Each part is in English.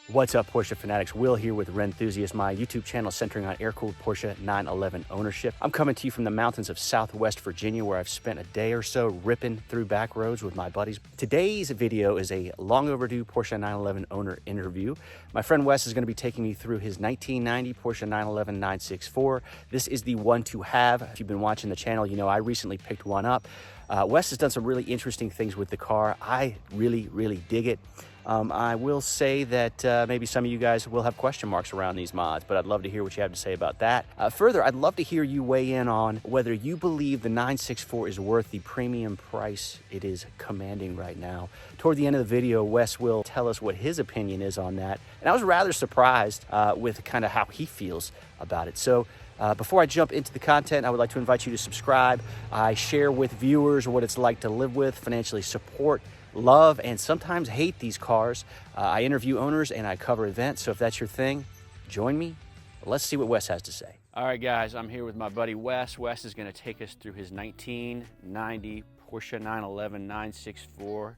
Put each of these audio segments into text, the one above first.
What's up, Porsche fanatics? Will here with Rennthusiast, my YouTube channel centering on air-cooled Porsche 911 ownership. I'm coming to you from the mountains of Southwest Virginia, where I've spent a day or so ripping through back roads with my buddies. Today's video is a long overdue Porsche 911 owner interview. My friend Wes is going to be taking me through his 1990 Porsche 911 964. This is the one to have. If you've been watching the channel, you know I recently picked one up. Wes has done some really interesting things with the car. I really dig it. I will say that maybe some of you guys will have question marks around these mods, but I'd love to hear what you have to say about that. Further, I'd love to hear you weigh in on whether you believe the 964 is worth the premium price it is commanding right now. Toward the end of the video, Wes will tell us what his opinion is on that. And I was rather surprised with kind of how he feels about it. So before I jump into the content, I would like to invite you to subscribe. I share with viewers what it's like to live with, financially support, love, and sometimes hate these cars. I interview owners and I cover events, so if that's your thing, join me. Let's see what Wes has to say. All right, guys, I'm here with my buddy Wes. Wes is going to take us through his 1990 Porsche 911 964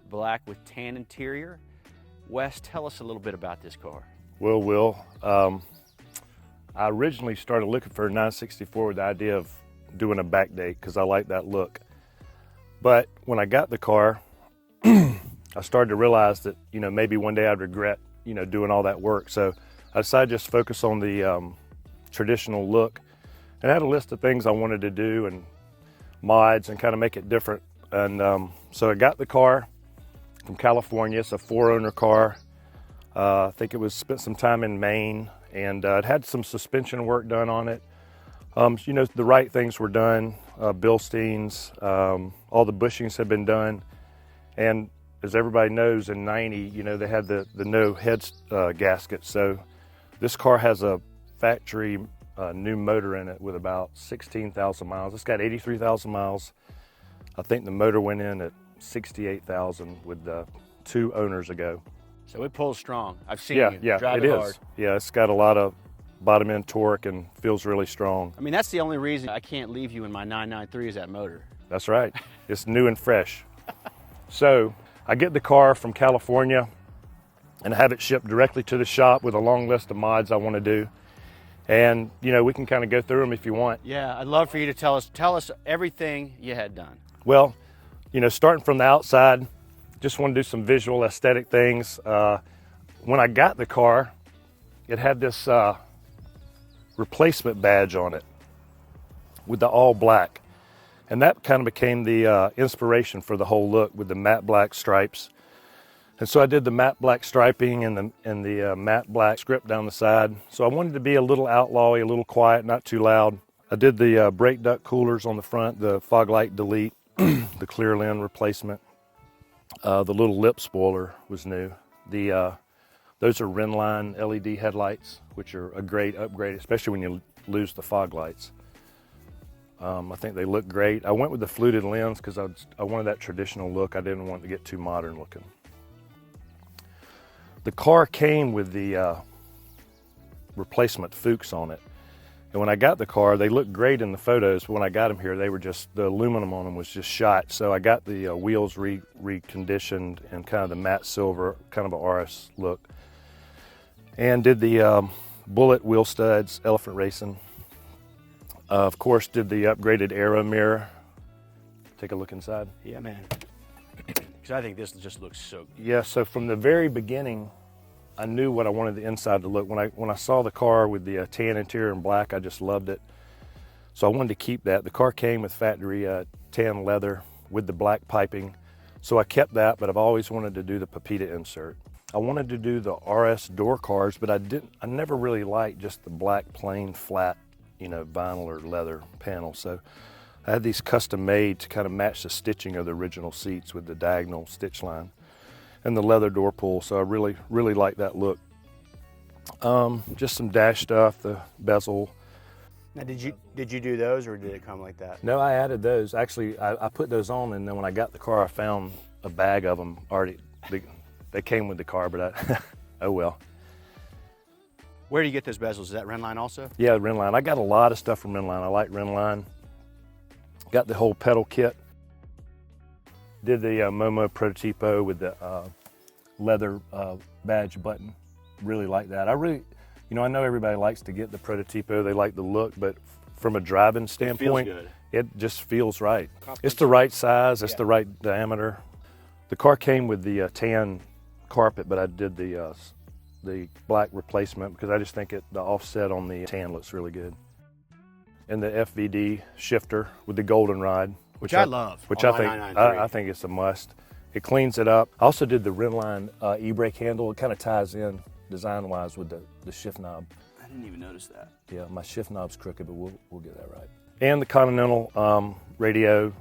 black with tan interior. Wes, tell us a little bit about this car. Well, Will, I originally started looking for a 964 with the idea of doing a back date because I like that look. But when I got the car, I started to realize that, maybe one day I'd regret, doing all that work. So I decided to just focus on the traditional look, and I had a list of things I wanted to do and mods and kind of make it different. And so I got the car from California. It's a 4-owner car. I think it was spent some time in Maine, and it had some suspension work done on it. The right things were done, Bilsteins, all the bushings had been done. And as everybody knows, in 90, they had the no head gasket. So this car has a factory new motor in it with about 16,000 miles. It's got 83,000 miles. I think the motor went in at 68,000 with 2 owners ago. So it pulls strong. I've seen you drive it it is. hard. Yeah, it's got a lot of bottom end torque and feels really strong. I mean, that's the only reason I can't leave you in my 993 is that motor. That's right. It's new and fresh. So I get the car from California and have it shipped directly to the shop with a long list of mods I want to do. And, we can kind of go through them if you want. Yeah, I'd love for you to tell us everything you had done. Well, starting from the outside, just want to do some visual aesthetic things. When I got the car, it had this replacement badge on it with the all black. And that kind of became the inspiration for the whole look with the matte black stripes. And so I did the matte black striping and the matte black script down the side. So I wanted to be a little outlawy, a little quiet, not too loud. I did the brake duct coolers on the front, the fog light delete, the clear lens replacement. The little lip spoiler was new. Those are Rennline LED headlights, which are a great upgrade, especially when you lose the fog lights. I think they look great. I went with the fluted lens because I wanted that traditional look. I didn't want to get too modern looking. The car came with the replacement Fuchs on it. And when I got the car, they looked great in the photos, but when I got them here, they were just, the aluminum on them was just shot. So I got the wheels reconditioned and kind of the matte silver, kind of a RS look. And did the bullet wheel studs, elephant racing. Of course, did the upgraded aero mirror. Take a look inside. Yeah, man. Because I think this just looks so good. Yeah, so from the very beginning, I knew what I wanted the inside to look. When I saw the car with the tan interior and black, I just loved it. So I wanted to keep that. The car came with factory tan leather with the black piping. So I kept that, but I've always wanted to do the Pepita insert. I wanted to do the RS door cars, but I never really liked just the black plain flat, vinyl or leather panel. So I had these custom made to kind of match the stitching of the original seats with the diagonal stitch line and the leather door pull. So I really like that look. Just some dash stuff, the bezel. Now, did you do those, or did it come like that? No, I added those. Actually, I put those on, and then when I got the car, I found a bag of them already. They came with the car, but oh well. Where do you get those bezels? Is that Rennline also? Yeah, Rennline. I got a lot of stuff from Rennline. I like Rennline. Got the whole pedal kit. Did the Momo Prototipo with the leather badge button. really like that. I know everybody likes to get the Prototipo, they like the look, but from a driving standpoint, it just feels right. It's the right size, it's the right diameter. The car came with the tan carpet, but I did the black replacement because I just think the offset on the tan looks really good. And the FVD shifter with the golden rod, which I love. Which I think it's a must. It cleans it up. I also did the Renline e-brake handle. It kind of ties in design-wise with the shift knob. I didn't even notice that. Yeah, my shift knob's crooked, but we'll get that right. And the Continental radio,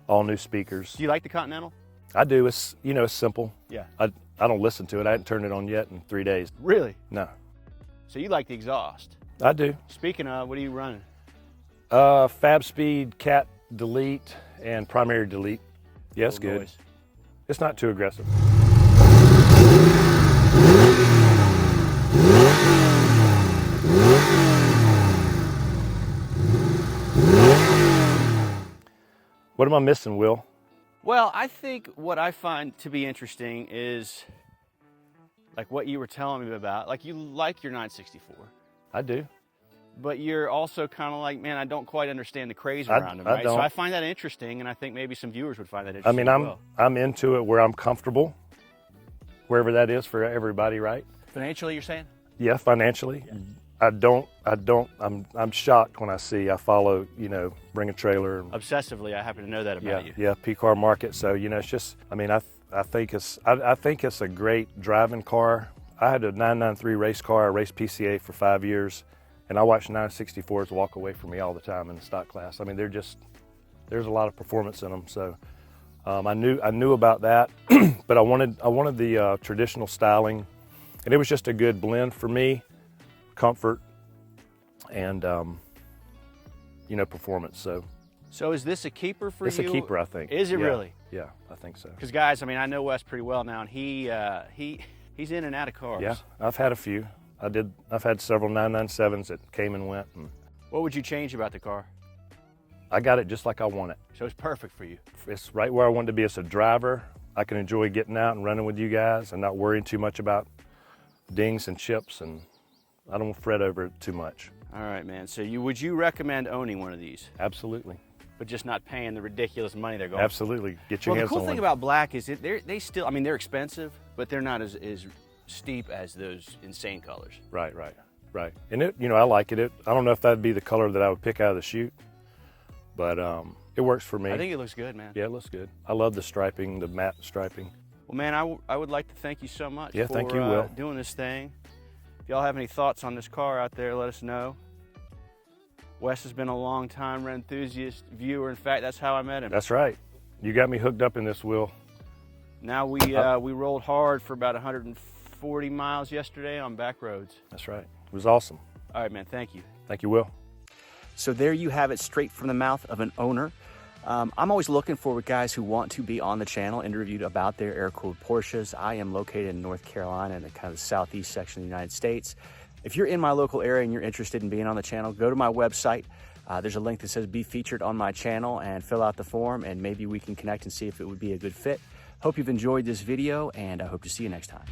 all new speakers. Do you like the Continental? I do. It's it's simple. Yeah. I don't listen to it. I hadn't turned it on yet in 3 days. Really? No. So you like the exhaust? I do. Speaking of, what are you running? Fab Speed, Cat Delete, and Primary Delete. Yeah, it's good. Noise. It's not too aggressive. What am I missing, Will? Well, I think what I find to be interesting is like what you were telling me about. Like, you like your 964. I do. But you're also kind of like, man, I don't quite understand the craze around them, right? So I find that interesting, and I think maybe some viewers would find that interesting. I mean, I'm into it where I'm comfortable, wherever that is for everybody, right? Financially, you're saying? Yeah, financially. Yeah. I'm shocked when I follow, Bring a Trailer. Obsessively, I happen to know that about you. Yeah, P-Car Market. So, it's just, I think it's a great driving car. I had a 993 race car. I raced PCA for 5 years, and I watched 964s walk away from me all the time in the stock class. I mean, there's a lot of performance in them. So I knew about that, but I wanted the traditional styling, and it was just a good blend for me. Comfort and performance. So is this a keeper for you? It's a keeper, I think. Is it really? Yeah, I think so. Because guys, I know Wes pretty well now, and he's in and out of cars. Yeah, I've had a few. I've had several 997s that came and went. And what would you change about the car? I got it just like I want it. So it's perfect for you. It's right where I want it to be as a driver. I can enjoy getting out and running with you guys and not worrying too much about dings and chips, and I don't fret over it too much. All right, man. So would you recommend owning one of these? Absolutely. But just not paying the ridiculous money they're going. Absolutely. Get your hands on one. Well, the cool thing about black is they're still, they're expensive, but they're not as steep as those insane colors. Right. And I like it. I don't know if that'd be the color that I would pick out of the chute, but it works for me. I think it looks good, man. Yeah, it looks good. I love the striping, the matte striping. Well, man, I would like to thank you so much for thank you, Will. Doing this thing. If y'all have any thoughts on this car out there, let us know. Wes has been a long time Rennthusiast viewer. In fact, that's how I met him. That's right. You got me hooked up in this, Will. Now we rolled hard for about 140 miles yesterday on back roads. That's right. It was awesome. All right, man. Thank you. Thank you, Will. So there you have it, straight from the mouth of an owner. I'm always looking for guys who want to be on the channel, interviewed about their air-cooled Porsches. I am located in North Carolina in the kind of southeast section of the United States. If you're in my local area and you're interested in being on the channel, go to my website. There's a link that says be featured on my channel and fill out the form, and maybe we can connect and see if it would be a good fit. Hope you've enjoyed this video, and I hope to see you next time.